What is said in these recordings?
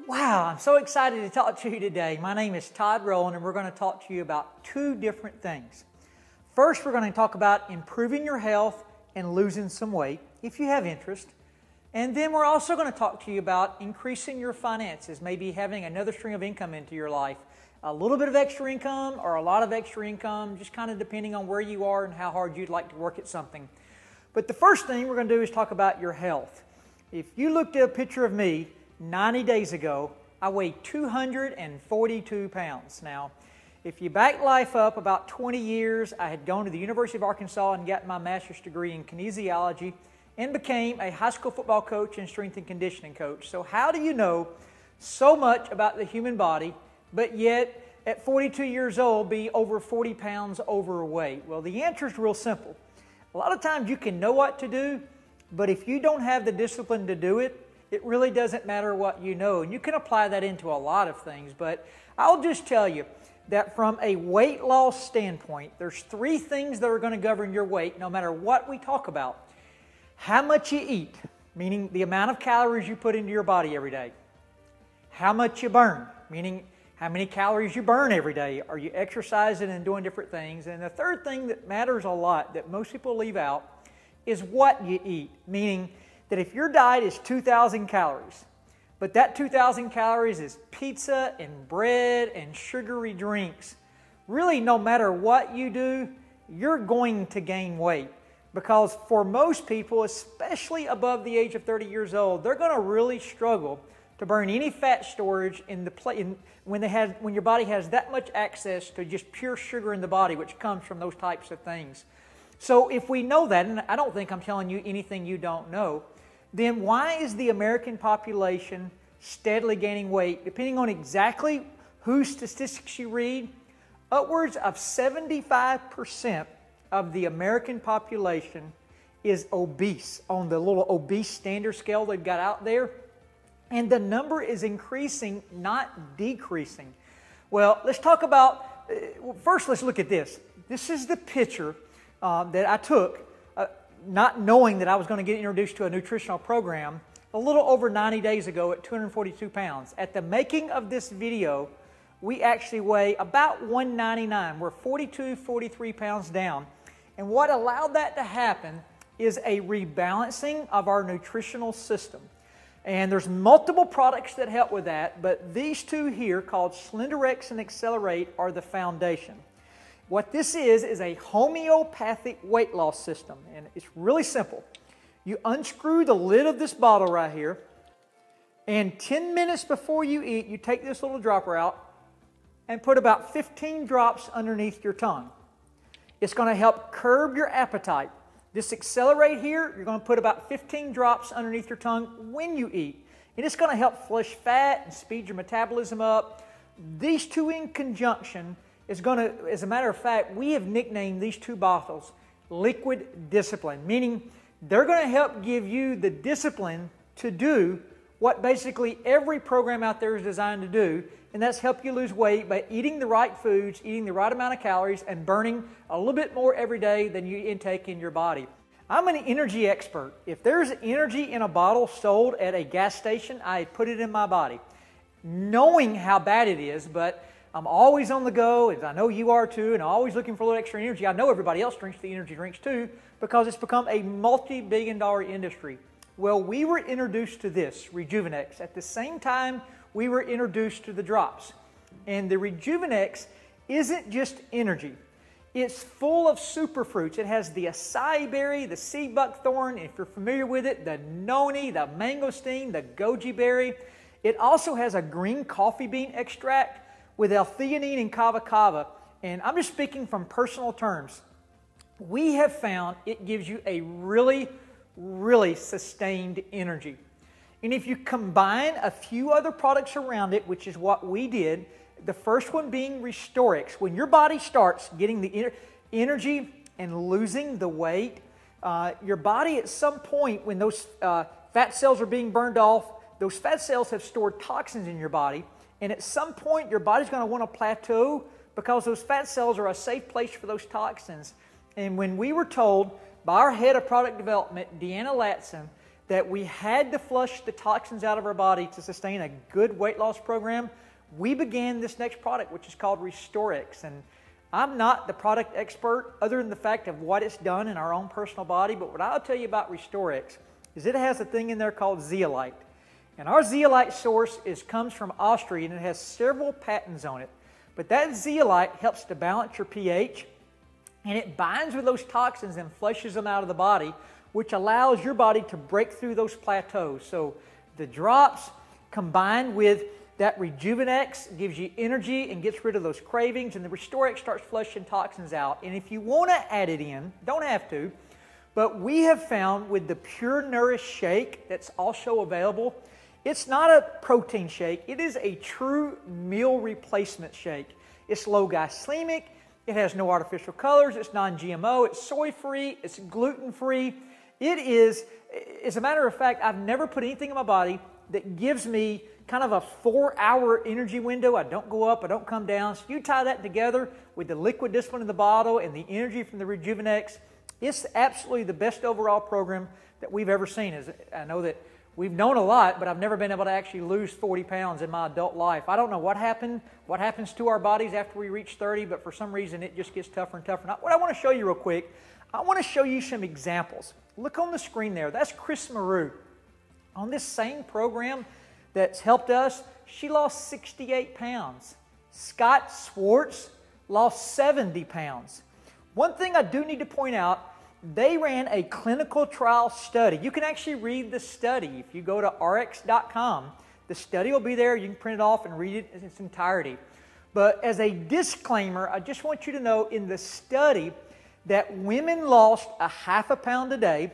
Wow, I'm so excited to talk to you today. My name is Todd, Rowland, and we're going to talk to you about two different things. First, we're going to talk about improving your health and losing some weight, if you have interest. And then we're also going to talk to you about increasing your finances, maybe having another stream of income into your life. A little bit of extra income or a lot of extra income, just kind of depending on where you are and how hard you'd like to work at something. But the first thing we're going to do is talk about your health. If you looked at a picture of me 90 days ago, I weighed 242 pounds. Now, if you back life up about 20 years, I had gone to the University of Arkansas and got my master's degree in kinesiology and became a high school football coach and strength and conditioning coach. So how do you know so much about the human body, but yet at 42 years old be over 40 pounds overweight? Well, the answer is real simple. A lot of times you can know what to do, but if you don't have the discipline to do it, it really doesn't matter what you know. And you can apply that into a lot of things, but I'll just tell you that from a weight loss standpoint, there's three things that are going to govern your weight no matter what we talk about. How much you eat, meaning the amount of calories you put into your body every day. How much you burn, meaning how many calories you burn every day. Are you exercising and doing different things? And the third thing that matters a lot that most people leave out is what you eat, meaning that if your diet is 2,000 calories, but that 2,000 calories is pizza and bread and sugary drinks, really no matter what you do, you're going to gain weight. Because for most people, especially above the age of 30 years old, they're going to really struggle to burn any fat storage when your body has that much access to just pure sugar in the body, which comes from those types of things. So if we know that, and I don't think I'm telling you anything you don't know, then why is the American population steadily gaining weight? Depending on exactly whose statistics you read, upwards of 75% of the American population is obese on the little obese standard scale they've got out there. And the number is increasing, not decreasing. Well, let's talk about, first let's look at this. This is the picture that I took not knowing that I was going to get introduced to a nutritional program a little over 90 days ago at 242 pounds. At the making of this video, we actually weigh about 199. We're 42, 43 pounds down. And what allowed that to happen is a rebalancing of our nutritional system. And there's multiple products that help with that, but these two here called Slenderex and Accelerate are the foundation. What this is a homeopathic weight loss system, and it's really simple. You unscrew the lid of this bottle right here, and 10 minutes before you eat, you take this little dropper out and put about 15 drops underneath your tongue. It's going to help curb your appetite. This Accelerate here, you're going to put about 15 drops underneath your tongue when you eat. And it's going to help flush fat and speed your metabolism up. These two in conjunction is going to, as a matter of fact, we have nicknamed these two bottles Liquid Discipline, meaning they're going to help give you the discipline to do what basically every program out there is designed to do, and that's help you lose weight by eating the right foods, eating the right amount of calories, and burning a little bit more every day than you intake in your body. I'm an energy expert. If there's energy in a bottle sold at a gas station, I put it in my body, knowing how bad it is, but I'm always on the go, as I know you are too, and always looking for a little extra energy. I know everybody else drinks the energy drinks too, because it's become a multi-billion-dollar industry. Well, we were introduced to this, Rejuvenex, at the same time we were introduced to the drops. And the Rejuvenex isn't just energy. It's full of superfruits. It has the acai berry, the sea buckthorn, if you're familiar with it, the noni, the mangosteen, the goji berry. It also has a green coffee bean extract with L-theanine and kava kava. And I'm just speaking from personal terms. We have found it gives you a really sustained energy. And if you combine a few other products around it, which is what we did, the first one being Restorix. When your body starts getting the energy and losing the weight, your body at some point when those fat cells are being burned off, those fat cells have stored toxins in your body, and at some point your body's going to want to plateau because those fat cells are a safe place for those toxins. And when we were told by our head of product development, Deanna Latson, that we had to flush the toxins out of our body to sustain a good weight loss program, we began this next product, which is called Restorex. And I'm not the product expert other than the fact of what it's done in our own personal body, but what I'll tell you about Restorex is it has a thing in there called zeolite. And our zeolite source comes from Austria, and it has several patents on it. But that zeolite helps to balance your pH, and it binds with those toxins and flushes them out of the body, which allows your body to break through those plateaus. So the drops combined with that Rejuvenex gives you energy and gets rid of those cravings, and the Restorex starts flushing toxins out. And if you want to add it in, don't have to, but we have found with the Pure Nourish shake that's also available, it's not a protein shake. It is a true meal replacement shake. It's low glycemic. It has no artificial colors. It's non-GMO. It's soy-free. It's gluten-free. It is, as a matter of fact, I've never put anything in my body that gives me kind of a 4-hour energy window. I don't go up. I don't come down. So you tie that together with the liquid discipline in the bottle and the energy from the Rejuvenex, it's absolutely the best overall program that we've ever seen. I know that we've known a lot, but I've never been able to actually lose 40 pounds in my adult life. I don't know what happens to our bodies after we reach 30, but for some reason it just gets tougher and tougher. Now, what I want to show you real quick, I want to show you some examples. Look on the screen there. That's Chris Maru. On this same program that's helped us, she lost 68 pounds. Scott Swartz lost 70 pounds. One thing I do need to point out, they ran a clinical trial study. You can actually read the study. If you go to rx.com, the study will be there. You can print it off and read it in its entirety. But as a disclaimer, I just want you to know in the study that women lost a half a pound a day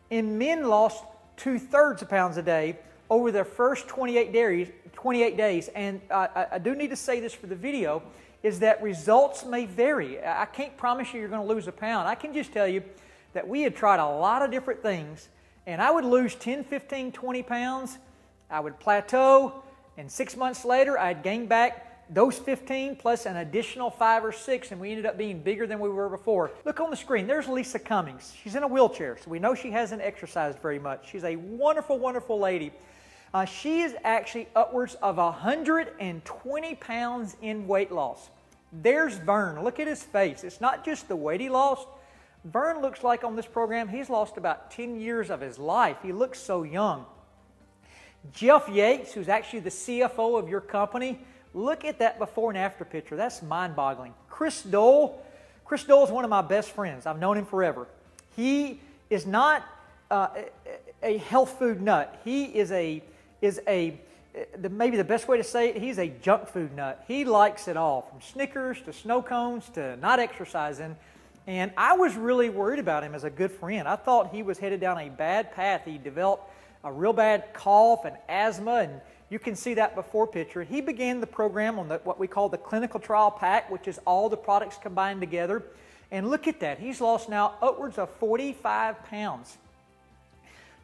and men lost 2/3 of pounds a day over their first 28 days. And I do need to say this for the video, is that results may vary. I can't promise you're going to lose a pound. I can just tell you that we had tried a lot of different things, and I would lose 10, 15, 20 pounds. I would plateau, and 6 months later, I'd gain back those 15 plus an additional 5 or 6, and we ended up being bigger than we were before. Look on the screen. There's Lisa Cummings. She's in a wheelchair, so we know she hasn't exercised very much. She's a wonderful, wonderful lady. She is actually upwards of 120 pounds in weight loss. There's Vern. Look at his face. It's not just the weight he lost. Vern looks like on this program he's lost about 10 years of his life. He looks so young. Jeff Yates, who's actually the CFO of your company, look at that before and after picture. That's mind-boggling. Chris Dole is one of my best friends. I've known him forever. He is not a health food nut. He is maybe the best way to say it, he's a junk food nut. He likes it all, from Snickers to snow cones to not exercising. And I was really worried about him as a good friend. I thought he was headed down a bad path. He developed a real bad cough and asthma, and you can see that before picture. He began the program on what we call the clinical trial pack, which is all the products combined together. And look at that. He's lost now upwards of 45 pounds.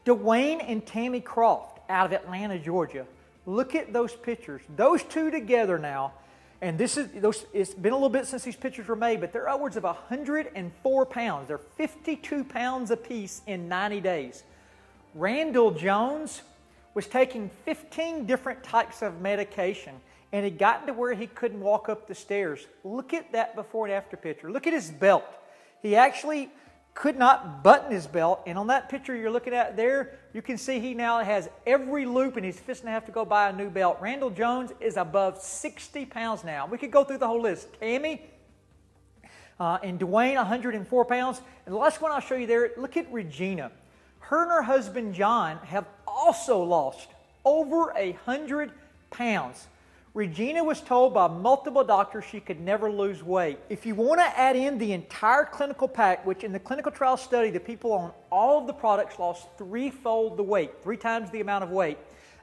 Dwayne and Tammy Croft out of Atlanta, Georgia. Look at those pictures. Those two together now. And it's been a little bit since these pictures were made, but they're upwards of 104 pounds. They're 52 pounds apiece in 90 days. Randall Jones was taking 15 different types of medication, and had gotten to where he couldn't walk up the stairs. Look at that before and after picture. Look at his belt. He actually could not button his belt, and on that picture you're looking at there, you can see he now has every loop and he's fixing to have to go buy a new belt. Randall Jones is above 60 pounds now. We could go through the whole list. Tammy and Dwayne, 104 pounds. And the last one I'll show you there, look at Regina. Her and her husband John have also lost over 100 pounds. Regina was told by multiple doctors she could never lose weight. If you want to add in the entire clinical pack, which in the clinical trial study, the people on all of the products lost 3-fold the weight, 3 times the amount of weight.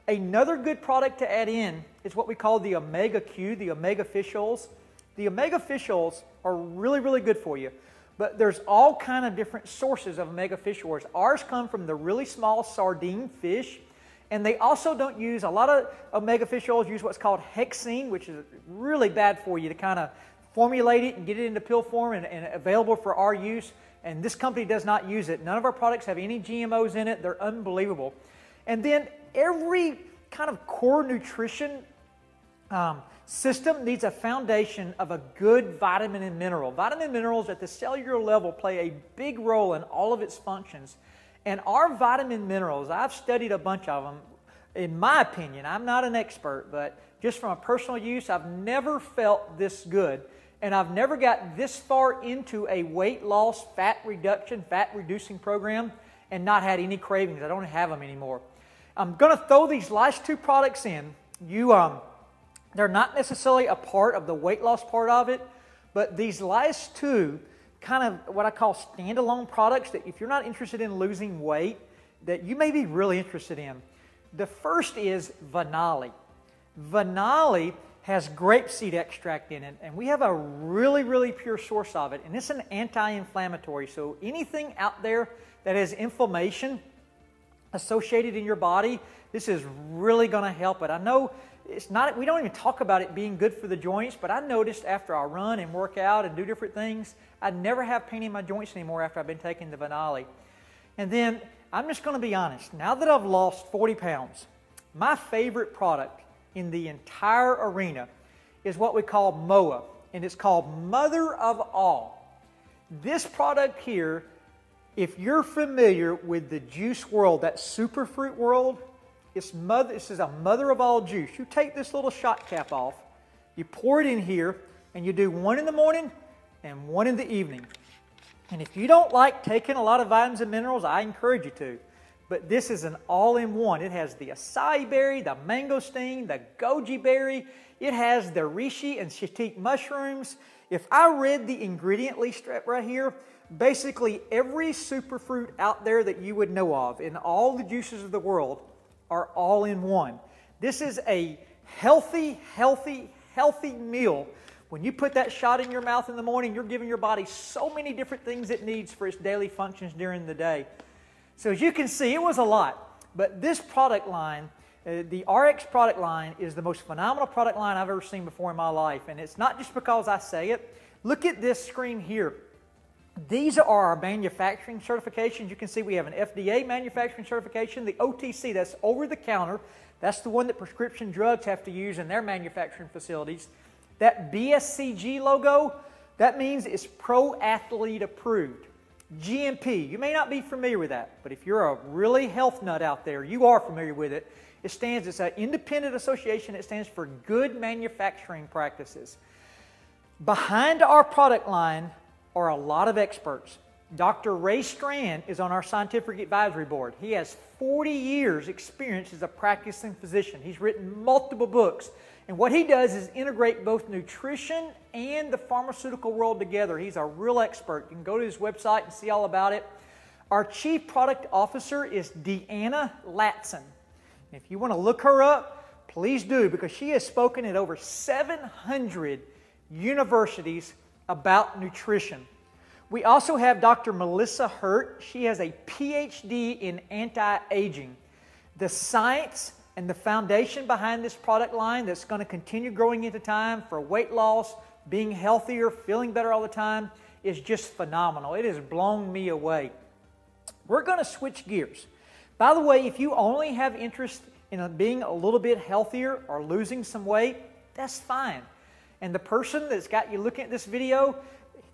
Another good product to add in is what we call the Omega Q, the Omega Fish Oils. The Omega Fish Oils are really, really good for you. But there's all kind of different sources of Omega Fish Oils. Ours come from the really small sardine fish. And they also don't use, a lot of omega fish oils use what's called hexene, which is really bad for you to kind of formulate it and get it into pill form and available for our use. And this company does not use it. None of our products have any GMOs in it. They're unbelievable. And then every kind of core nutrition system needs a foundation of a good vitamin and mineral. Vitamin and minerals at the cellular level play a big role in all of its functions. And our vitamin minerals, I've studied a bunch of them. In my opinion, I'm not an expert, but just from a personal use, I've never felt this good. And I've never got this far into a weight loss, fat reduction, fat reducing program and not had any cravings. I don't have them anymore. I'm going to throw these last two products in. They're not necessarily a part of the weight loss part of it, but these last two kind of what I call standalone products that if you're not interested in losing weight, that you may be really interested in. The first is Vanali. Vanali has grapeseed extract in it, and we have a really, really pure source of it, and it's an anti-inflammatory. So anything out there that has inflammation associated in your body, this is really going to help it. I know it's not, we don't even talk about it being good for the joints, but I noticed after I run and work out and do different things, I never have pain in my joints anymore after I've been taking the Vanali. And then I'm just going to be honest, now that I've lost 40 pounds, my favorite product in the entire arena is what we call MOA, and it's called Mother of All. This product here, if you're familiar with the juice world, that superfruit world, this is a mother of all juice. You take this little shot cap off, you pour it in here, and you do one in the morning and one in the evening. And if you don't like taking a lot of vitamins and minerals, I encourage you to. But this is an all-in-one. It has the acai berry, the mangosteen, the goji berry. It has the reishi and shiitake mushrooms. If I read the ingredient list right here, basically every superfruit out there that you would know of in all the juices of the world are all in one. This is a healthy, healthy, healthy meal. When you put that shot in your mouth in the morning, you're giving your body so many different things it needs for its daily functions during the day. So as you can see, it was a lot. But this product line, the RX product line, is the most phenomenal product line I've ever seen before in my life. And it's not just because I say it. Look at this screen here. These are our manufacturing certifications. You can see we have an FDA manufacturing certification. The OTC, that's over the counter. That's the one that prescription drugs have to use in their manufacturing facilities. That BSCG logo, that means it's pro athlete approved. GMP, you may not be familiar with that, but if you're a really health nut out there, you are familiar with it. It's an independent association. It stands for Good Manufacturing Practices. Behind our product line are a lot of experts. Dr. Ray Strand is on our scientific advisory board. He has 40 years experience as a practicing physician. He's written multiple books. And what he does is integrate both nutrition and the pharmaceutical world together. He's a real expert. You can go to his website and see all about it. Our Chief Product Officer is Deanna Latson. If you want to look her up, please do, because she has spoken at over 700 universities about nutrition. We also have Dr. Melissa Hurt. She has a PhD in anti-aging. The science and the foundation behind this product line that's going to continue growing into time for weight loss, being healthier, feeling better all the time is just phenomenal. It has blown me away. We're going to switch gears. By the way, if you only have interest in being a little bit healthier or losing some weight, that's fine. And the person that's got you looking at this video,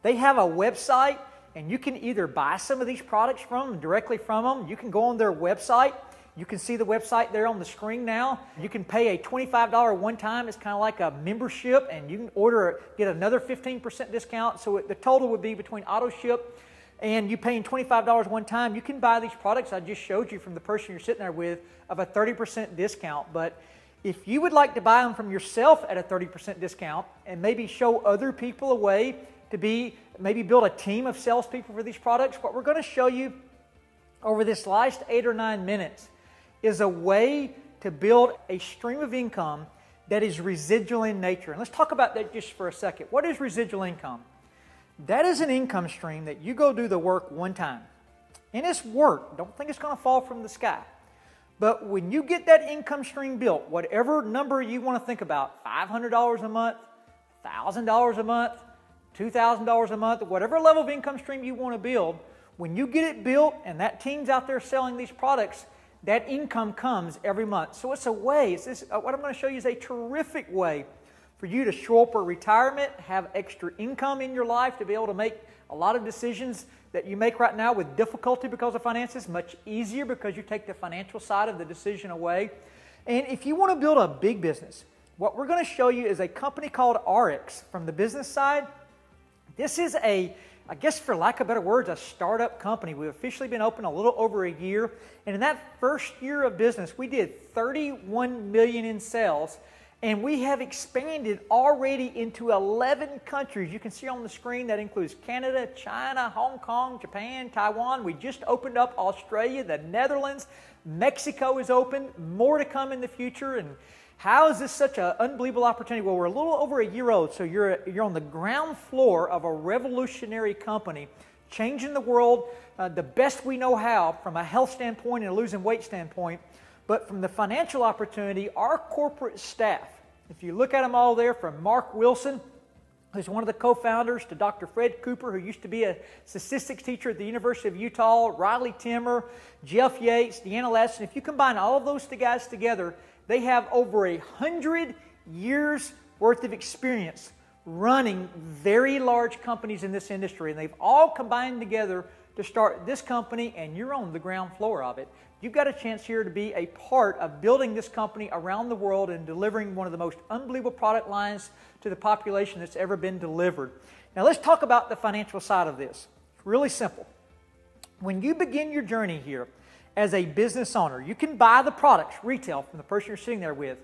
they have a website, and you can either buy some of these products directly from them. You can go on their website. You can see the website there on the screen now. You can pay a $25 one time. It's kind of like a membership, and you can get another 15% discount. So the total would be between auto ship and you paying $25 one time. You can buy these products I just showed you from the person you're sitting there with of a 30% discount. But if you would like to buy them from yourself at a 30% discount and maybe show other people a way to maybe build a team of salespeople for these products, what we're going to show you over this last 8 or 9 minutes is a way to build a stream of income that is residual in nature. And let's talk about that just for a second. What is residual income? That is an income stream that you go do the work one time. And it's work. Don't think it's going to fall from the sky. But when you get that income stream built, whatever number you want to think about, $500 a month, $1,000 a month, $2,000 a month, whatever level of income stream you want to build, when you get it built and that team's out there selling these products, that income comes every month. So it's a way, what I'm going to show you is a terrific way for you to show up for retirement, have extra income in your life to be able to make a lot of decisions that you make right now with difficulty because of finances much easier because you take the financial side of the decision away. And if you want to build a big business, what we're going to show you is a company called RX from the business side. This is I guess for lack of better words, a startup company. We've officially been open a little over a year. And in that first year of business, we did $31 million in sales. And we have expanded already into 11 countries. You can see on the screen that includes Canada, China, Hong Kong, Japan, Taiwan. We just opened up Australia, the Netherlands. Mexico is open. More to come in the future. And how is this such an unbelievable opportunity? Well, we're a little over a year old, so you're on the ground floor of a revolutionary company, changing the world the best we know how from a health standpoint and a losing weight standpoint. But from the financial opportunity, our corporate staff, if you look at them all there, from Mark Wilson, who's one of the co-founders, to Dr. Fred Cooper, who used to be a statistics teacher at the University of Utah, Riley Timmer, Jeff Yates, Deanna Lasson. If you combine all of those guys together, they have over 100 years worth of experience running very large companies in this industry. And they've all combined together to start this company, and you're on the ground floor of it. You've got a chance here to be a part of building this company around the world and delivering one of the most unbelievable product lines to the population that's ever been delivered. Now let's talk about the financial side of this. It's really simple. When you begin your journey here as a business owner, you can buy the products retail from the person you're sitting there with,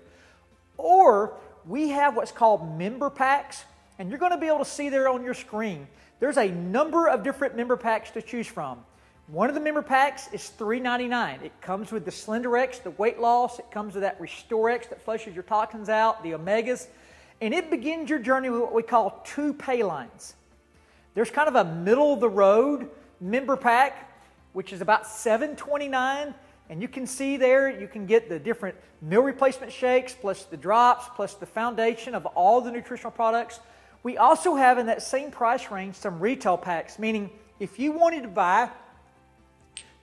or we have what's called member packs, and you're going to be able to see there on your screen. There's a number of different member packs to choose from. One of the member packs is $3.99. It comes with the Slender X, the weight loss. It comes with that Restore X that flushes your toxins out, the omegas. And it begins your journey with what we call 2 pay lines. There's kind of a middle-of-the-road member pack, which is about $7.29. And you can see there, you can get the different meal replacement shakes, plus the drops, plus the foundation of all the nutritional products. We also have in that same price range some retail packs, meaning if you wanted to buy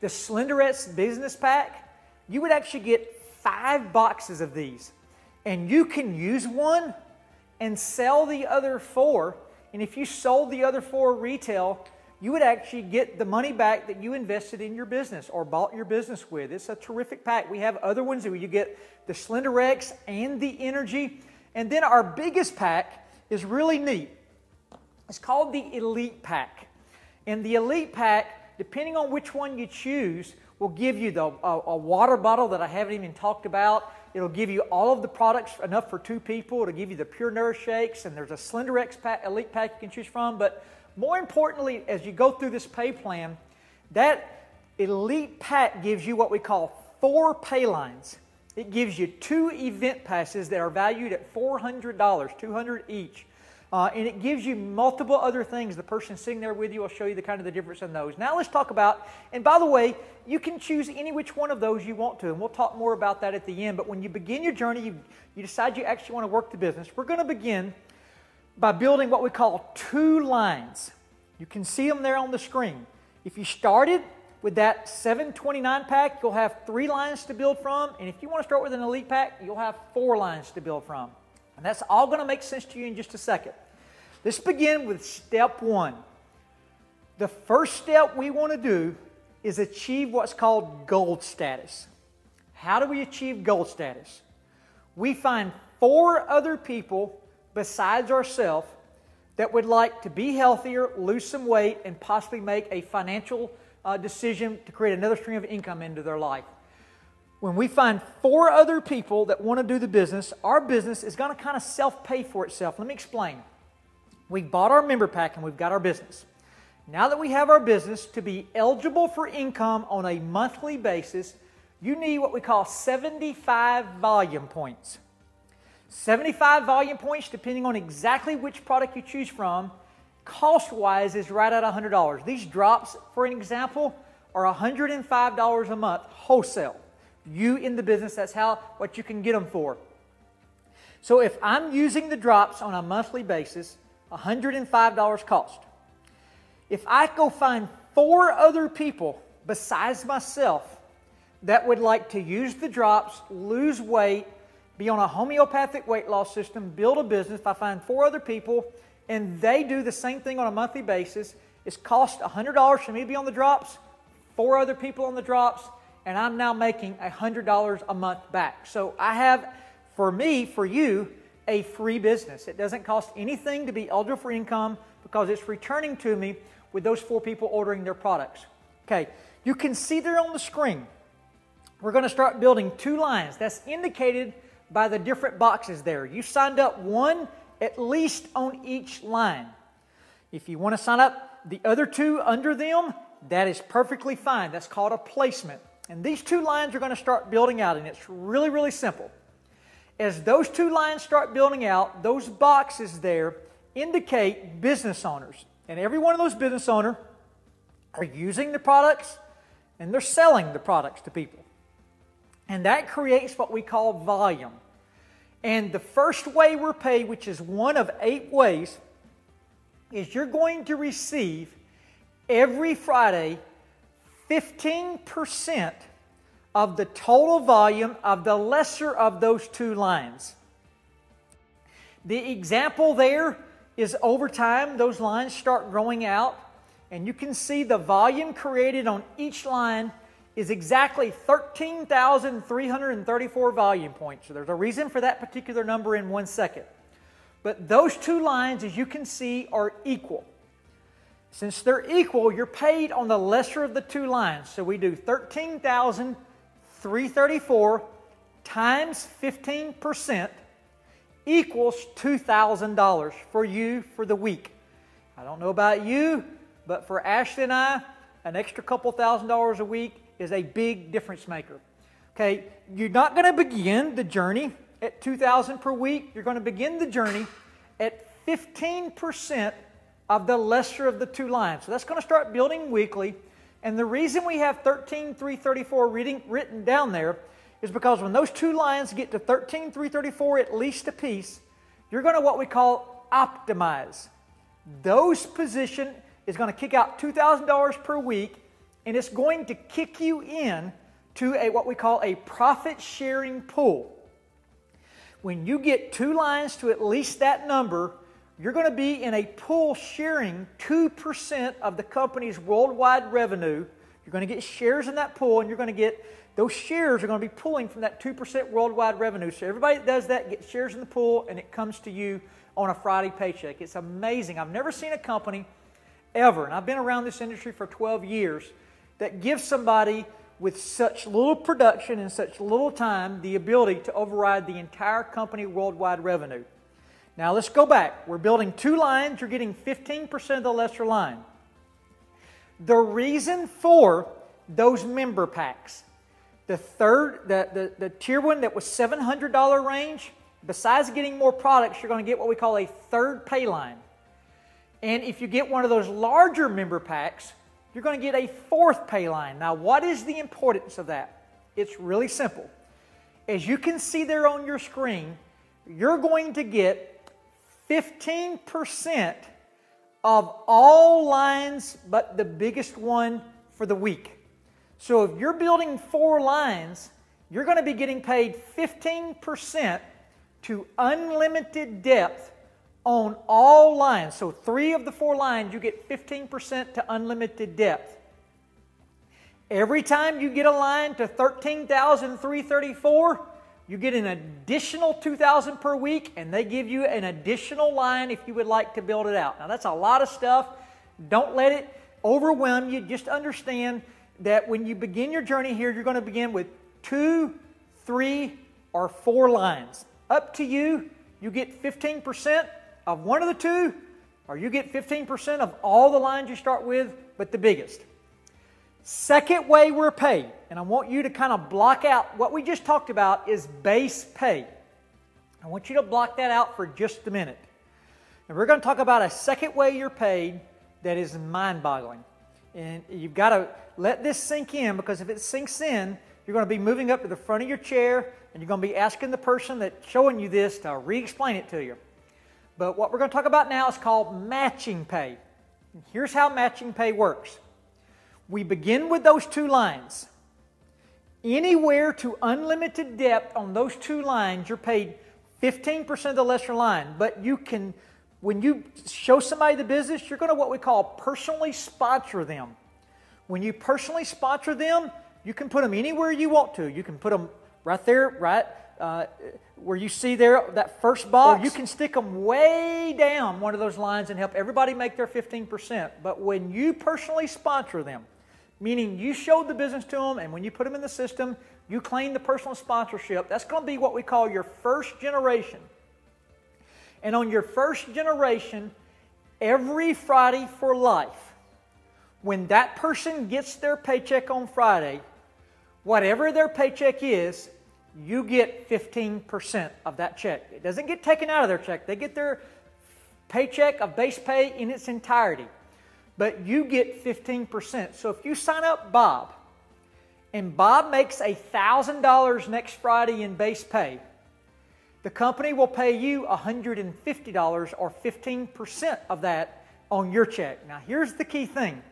the Slender X Business Pack, you would actually get 5 boxes of these. And you can use one and sell the other 4. And if you sold the other 4 retail, you would actually get the money back that you invested in your business or bought your business with. It's a terrific pack. We have other ones where you get the Slender X and the Energy. And then our biggest pack is really neat. It's called the Elite Pack. And the Elite Pack, depending on which one you choose, will give you a water bottle that I haven't even talked about. It'll give you all of the products enough for 2 people. It'll give you the Pure Nourish shakes, and there's a Slender X pack, Elite Pack you can choose from. But more importantly, as you go through this pay plan, that Elite Pack gives you what we call 4 pay lines. It gives you 2 event passes that are valued at $400, $200 each. And it gives you multiple other things. The person sitting there with you will show you the kind of the difference in those. Now let's talk about, and by the way, you can choose any which one of those you want to, and we'll talk more about that at the end. But when you begin your journey, you decide you actually want to work the business. We're going to begin by building what we call 2 lines. You can see them there on the screen. If you started with that $7.29 pack, you'll have 3 lines to build from. And if you want to start with an Elite Pack, you'll have 4 lines to build from. And that's all going to make sense to you in just a second. Let's begin with step 1. The first step we want to do is achieve what's called gold status. How do we achieve gold status? We find 4 other people besides ourselves that would like to be healthier, lose some weight, and possibly make a financial decision to create another stream of income into their life. When we find 4 other people that want to do the business, our business is going to kind of self-pay for itself. Let me explain. We bought our member pack and we've got our business. Now that we have our business, to be eligible for income on a monthly basis, you need what we call 75 volume points. 75 volume points, depending on exactly which product you choose from, cost-wise is right at $100. These drops, for an example, are $105 a month wholesale. You in the business, that's what you can get them for. So if I'm using the drops on a monthly basis, $105 cost. If I go find 4 other people besides myself that would like to use the drops, lose weight, be on a homeopathic weight loss system, build a business, if I find 4 other people and they do the same thing on a monthly basis, it's cost $100 for me to be on the drops, 4 other people on the drops, and I'm now making $100 a month back. So I have, for me, for you, a free business. It doesn't cost anything to be eligible for income because it's returning to me with those 4 people ordering their products. Okay, you can see there on the screen, we're going to start building 2 lines. That's indicated by the different boxes there. You signed up 1 at least on each line. If you want to sign up the other 2 under them, that is perfectly fine. That's called a placement. And these 2 lines are going to start building out, and it's really, really simple. As those 2 lines start building out, those boxes there indicate business owners. And every one of those business owners are using the products and they're selling the products to people. And that creates what we call volume. And the first way we're paid, which is one of 8 ways, is you're going to receive every Friday 15% of the total volume of the lesser of those 2 lines. The example there is over time, those lines start growing out, and you can see the volume created on each line is exactly 13,334 volume points. So there's a reason for that particular number in 1 second. But those 2 lines, as you can see, are equal. Since they're equal, you're paid on the lesser of the 2 lines. So we do 13,334 times 15% equals $2,000 for you for the week. I don't know about you, but for Ashley and I, an extra couple $1,000s a week is a big difference maker. Okay, you're not going to begin the journey at $2,000 per week. You're going to begin the journey at 15% of the lesser of the 2 lines. So that's going to start building weekly. And the reason we have 13,334 written down there is because when those 2 lines get to 13,334 at least a piece, you're going to what we call optimize. Those position is going to kick out $2,000 per week, and it's going to kick you in to what we call a profit sharing pool. When you get 2 lines to at least that number, you're going to be in a pool sharing 2% of the company's worldwide revenue. You're going to get shares in that pool, and you're going to get those shares are going to be pulling from that 2% worldwide revenue. So everybody that does that gets shares in the pool, and it comes to you on a Friday paycheck. It's amazing. I've never seen a company ever, and I've been around this industry for 12 years, that gives somebody with such little production and such little time the ability to override the entire company worldwide revenue. Now let's go back. We're building 2 lines. You're getting 15% of the lesser line. The reason for those member packs, the tier 1 that was $700 range, besides getting more products, you're going to get what we call a 3rd pay line. And if you get one of those larger member packs, you're going to get a 4th pay line. Now, what is the importance of that? It's really simple. As you can see there on your screen, you're going to get 15% of all lines but the biggest one for the week. So if you're building 4 lines, you're going to be getting paid 15% to unlimited depth on all lines. So 3 of the 4 lines, you get 15% to unlimited depth. Every time you get a line to 13,334, you get an additional $2,000 per week, and they give you an additional line if you would like to build it out. Now that's a lot of stuff. Don't let it overwhelm you. Just understand that when you begin your journey here, you're going to begin with 2, 3, or 4 lines. Up to you. You get 15% of one of the 2, or you get 15% of all the lines you start with, but the biggest. Second way we're paid, and I want you to kind of block out what we just talked about is base pay. I want you to block that out for just a minute. And we're going to talk about a second way you're paid that is mind-boggling. And you've got to let this sink in, because if it sinks in, you're going to be moving up to the front of your chair, and you're going to be asking the person that's showing you this to re-explain it to you. But what we're going to talk about now is called matching pay. And here's how matching pay works. We begin with those two lines. Anywhere to unlimited depth on those two lines, you're paid 15% of the lesser line. But you can, when you show somebody the business, you're going to what we call personally sponsor them. When you personally sponsor them, you can put them anywhere you want to. You can put them right there, right where you see there, that first box. Or you can stick them way down one of those lines and help everybody make their 15%. But when you personally sponsor them, meaning you showed the business to them, and when you put them in the system, you claim the personal sponsorship, that's going to be what we call your first generation. And on your first generation, every Friday for life, when that person gets their paycheck on Friday, whatever their paycheck is, you get 15% of that check. It doesn't get taken out of their check. They get their paycheck of base pay in its entirety. But you get 15%. So if you sign up Bob, and Bob makes $1,000 next Friday in base pay, the company will pay you $150 or 15% of that on your check. Now here's the key thing.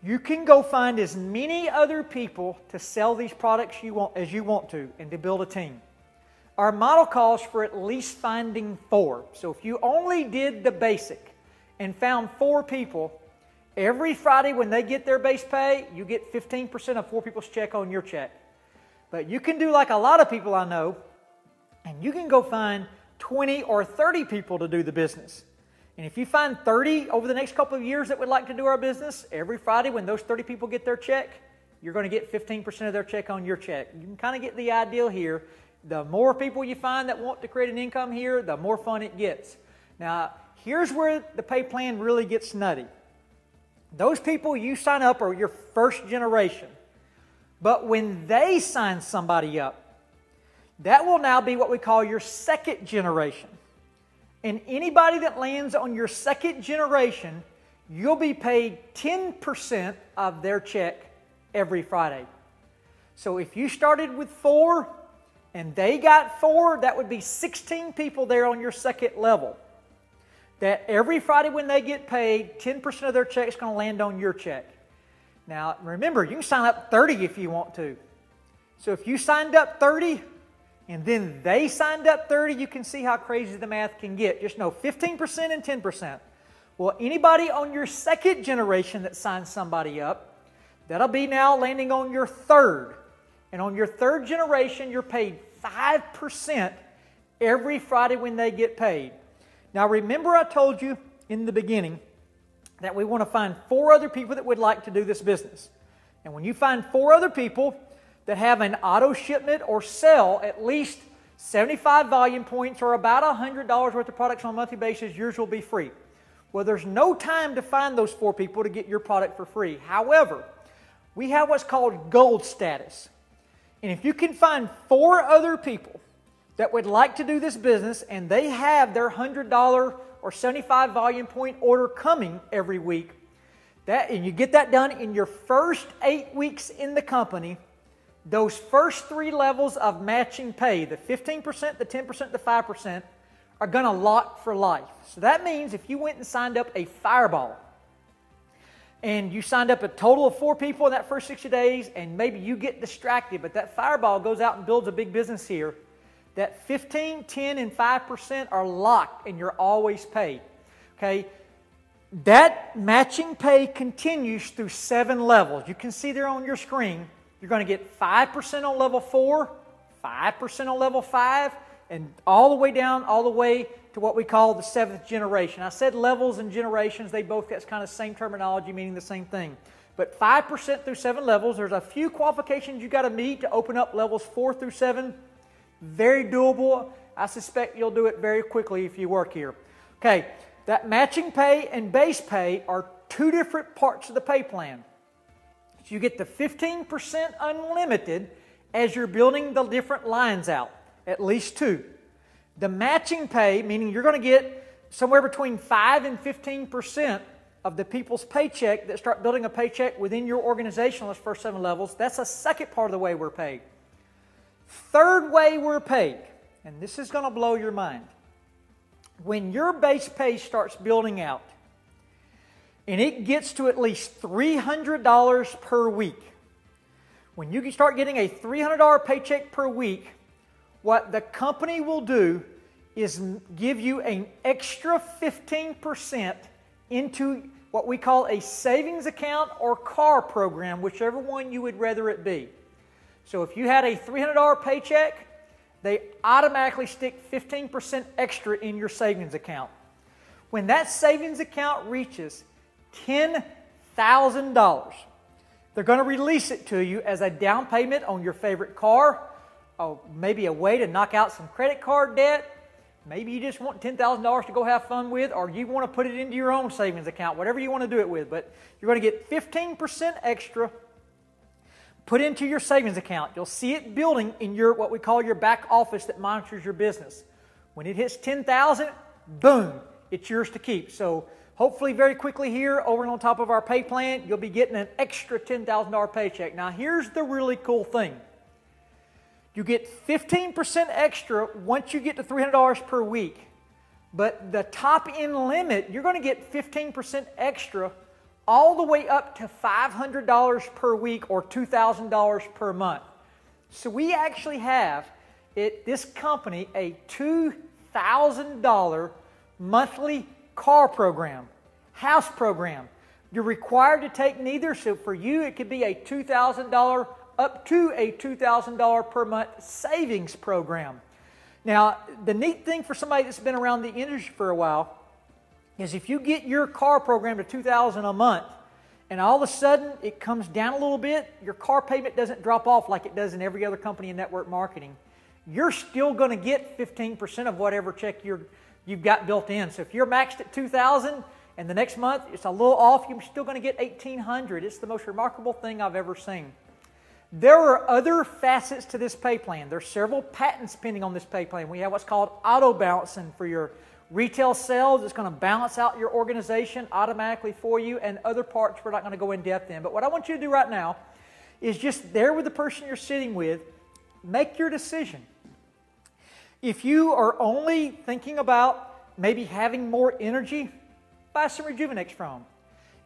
You can go find as many other people to sell these products as you want to and to build a team. Our model calls for at least finding 4. So if you only did the basic and found 4 people, every Friday when they get their base pay, you get 15% of 4 people's check on your check. But you can do like a lot of people I know, and you can go find 20 or 30 people to do the business. And if you find 30 over the next couple of years that would like to do our business, every Friday when those 30 people get their check, you're going to get 15% of their check on your check. You can kind of get the idea here. The more people you find that want to create an income here, the more fun it gets. Now, here's where the pay plan really gets nutty. Those people you sign up are your first generation. But when they sign somebody up, that will now be what we call your second generation. And anybody that lands on your second generation, you'll be paid 10% of their check every Friday. So if you started with 4 and they got 4, that would be 16 people there on your second level. That every Friday when they get paid, 10% of their check is going to land on your check. Now remember, you can sign up 30 if you want to. So if you signed up 30, and then they signed up 30, you can see how crazy the math can get. Just know 15% and 10%. Well, anybody on your second generation that signs somebody up, that'll be now landing on your third. And on your third generation, you're paid 5% every Friday when they get paid. Now remember I told you in the beginning that we want to find 4 other people that would like to do this business. And when you find 4 other people that have an auto shipment or sell at least 75 volume points or about $100 worth of products on a monthly basis, yours will be free. Well, there's no time to find those 4 people to get your product for free. However, we have what's called gold status. And if you can find 4 other people that would like to do this business and they have their $100 or 75 volume point order coming every week, and you get that done in your first 8 weeks in the company, those first 3 levels of matching pay, the 15%, the 10%, the 5%, are going to lock for life. So that means if you went and signed up a Fireball, and you signed up a total of 4 people in that first 60 days, and maybe you get distracted, but that Fireball goes out and builds a big business here, that 15, 10, and 5% are locked, and you're always paid. Okay? That matching pay continues through 7 levels. You can see there on your screen. You're going to get 5% on level 4, 5% on level 5, and all the way down, all the way to what we call the 7th generation. I said levels and generations. They both got kind of the same terminology, meaning the same thing. But 5% through 7 levels. There's a few qualifications you got to meet to open up levels 4 through 7. Very doable. I suspect you'll do it very quickly if you work here. Okay, that matching pay and base pay are 2 different parts of the pay plan. So you get the 15% unlimited as you're building the different lines out, at least 2. The matching pay, meaning you're going to get somewhere between 5 and 15% of the people's paycheck that start building a paycheck within your organization on those first 7 levels. That's a second part of the way we're paid. Third way we're paid, and this is going to blow your mind. when your base pay starts building out and it gets to at least $300 per week, when you start getting a $300 paycheck per week, what the company will do is give you an extra 15% into what we call a savings account or car program, whichever one you would rather it be. So if you had a $300 paycheck, they automatically stick 15% extra in your savings account. When that savings account reaches $10,000, they're going to release it to you as a down payment on your favorite car, or maybe a way to knock out some credit card debt. Maybe you just want $10,000 to go have fun with, or you want to put it into your own savings account, whatever you want to do it with. But you're going to get 15% extra put into your savings account. You'll see it building in your what we call your back office that monitors your business. When it hits $10,000, boom, it's yours to keep. So hopefully very quickly here, over and on top of our pay plan, you'll be getting an extra $10,000 paycheck. Now here's the really cool thing. You get 15% extra once you get to $300 per week. But the top end limit, you're going to get 15% extra all the way up to $500 per week or $2,000 per month. So we actually have this company a $2,000 monthly car program, house program. You're required to take neither, so for you it could be a $2,000 up to a $2,000 per month savings program. Now, the neat thing for somebody that's been around the industry for a while is if you get your car program to $2,000 a month and all of a sudden it comes down a little bit, your car payment doesn't drop off like it does in every other company in network marketing. You're still going to get 15% of whatever check you've got built in. So if you're maxed at $2,000 and the next month it's a little off, you're still going to get $1,800. It's the most remarkable thing I've ever seen. There are other facets to this pay plan. There's several patents pending on this pay plan. We have what's called auto balancing for your retail sales. It's going to balance out your organization automatically for you, and other parts we're not going to go in depth in. But what I want you to do right now is just there with the person you're sitting with, make your decision. If you are only thinking about maybe having more energy, buy some Rejuvenex from them.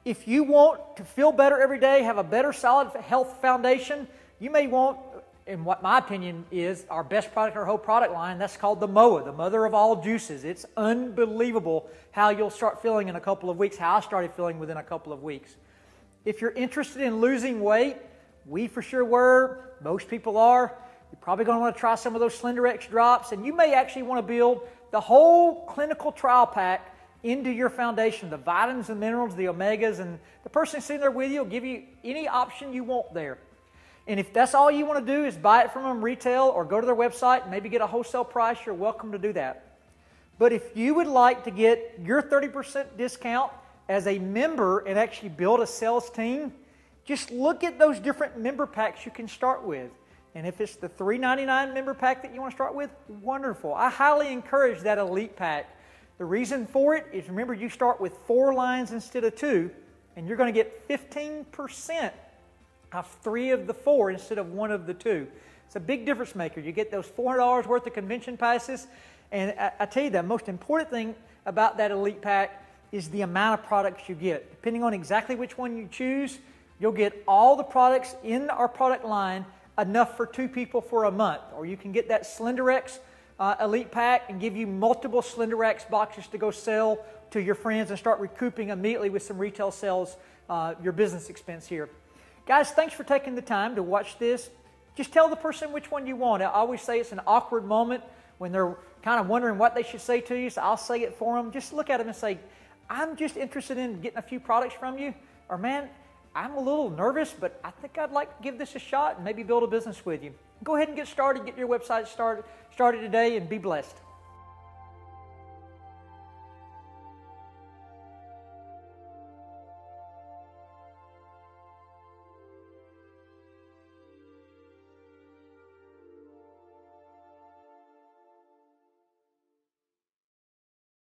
If you want to feel better every day, have a better solid health foundation, you may want, in what my opinion is, our best product in our whole product line, that's called the MOA, the mother of all juices. It's unbelievable how you'll start feeling in a couple of weeks, how I started feeling within a couple of weeks. If you're interested in losing weight, we for sure were, most people are, you're probably going to want to try some of those SlenderX drops, and you may actually want to build the whole clinical trial pack into your foundation, the vitamins and minerals, the omegas, and the person sitting there with you will give you any option you want there. And if that's all you want to do is buy it from them retail or go to their website and maybe get a wholesale price, you're welcome to do that. But if you would like to get your 30% discount as a member and actually build a sales team, just look at those different member packs you can start with. And if it's the $3.99 member pack that you want to start with, wonderful. I highly encourage that Elite pack. The reason for it is, remember, you start with 4 lines instead of 2, and you're going to get 15% of 3 of the 4 instead of 1 of the 2. It's a big difference maker. You get those $400 worth of convention passes, and I tell you the most important thing about that Elite pack is the amount of products you get. Depending on exactly which one you choose, you'll get all the products in our product line enough for 2 people for a month. Or you can get that SlenderX Elite pack and give you multiple SlenderX boxes to go sell to your friends and start recouping immediately with some retail sales, your business expense here. Guys, thanks for taking the time to watch this. Just tell the person which one you want. I always say it's an awkward moment when they're kind of wondering what they should say to you, so I'll say it for them. Just look at them and say, I'm just interested in getting a few products from you. Or, man, I'm a little nervous, but I think I'd like to give this a shot and maybe build a business with you. Go ahead and get started. Get your website started today and be blessed.